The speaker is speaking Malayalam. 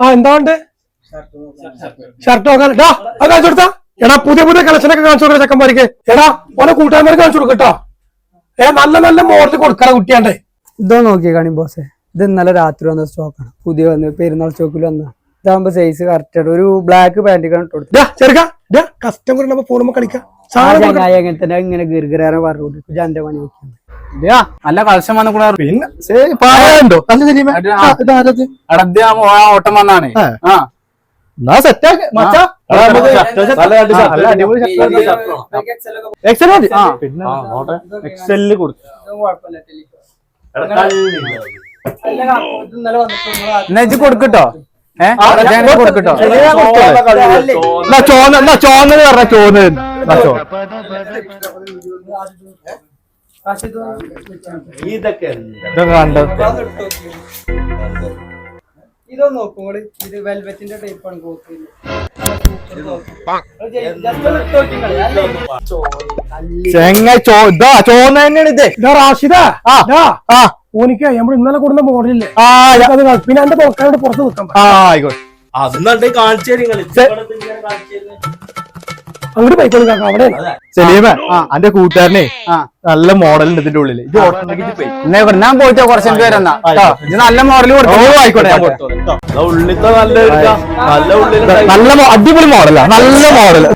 ആ എന്താണ്ട് ഷർട്ട് നോക്കാൻ കാണിച്ചു കൊടുത്താ എടാ പുതിയ പുതിയ കളക്ഷനൊക്കെ കാണിച്ചു കൊടുക്കുന്ന ചെക്കന്മാർക്ക് എടാ ഓരോ കൂട്ടുകാരന്മാർക്ക് കാണിച്ചു കൊടുക്കട്ടോ നല്ല നല്ല മോഡൽ കൊടുക്കണ കുട്ടിയാണ്ടേ ഇതോ നോക്കിയേ കാണി ബോസേ ഇത് ഇന്നലെ രാത്രി വന്ന സ്റ്റോക്കാണ് പുതിയ വന്ന് പെരുന്നാൾ സ്റ്റോക്കിൽ വന്ന ഇതാകുമ്പോ സൈസ് കറക്റ്റ് ആണ് ഒരു ബ്ലാക്ക് പാന്റ് കൊടുത്തു ചെറുക്ക കസ്റ്റമർ ഫോണുമ്പോ കളിക്കാം അങ്ങനെ തന്നെ ഇങ്ങനെ ഗിർഗിറാനെ പറഞ്ഞു കൊടുക്കും എന്റെ പണി വെക്കുന്നത് നല്ല കളക്ഷൻ വന്നു പിന്നെ ഓട്ടം വന്നാണ് കൊടുക്കട്ടോ കൊടുക്കട്ടോ ചോന്നത് പറഞ്ഞ ചോന്നത് ഇതോ നോക്കുമ്പോള് ഇത് വെൽവെറ്റിന്റെ ടൈപ്പാണ് ചോന്ന തന്നെയാണ് ഇത് റാഷിദ ഓനിക്ക് നമ്മൾ ഇന്നലെ കൊടുന്ന മോഡലില്ലേ പിന്നെ എന്റെ നോക്കാണ്ട് പുറത്ത് നിൽക്കാം ആയിക്കോട്ടെ അന്നേ കാണിച്ചു അങ്ങോട്ട് പോയിക്കോളൂ അവിടെ സലീമ അന്റെ കൂട്ടുകാരനെ നല്ല മോഡൽ ഉണ്ട് ഇതിന്റെ ഉള്ളില് ഞാൻ പോയിട്ട് കുറച്ചു പേര് നല്ല മോഡൽ ആയിക്കോട്ടെ ഉള്ളിത്തെ നല്ല അടിപൊളി മോഡലാ നല്ല മോഡൽ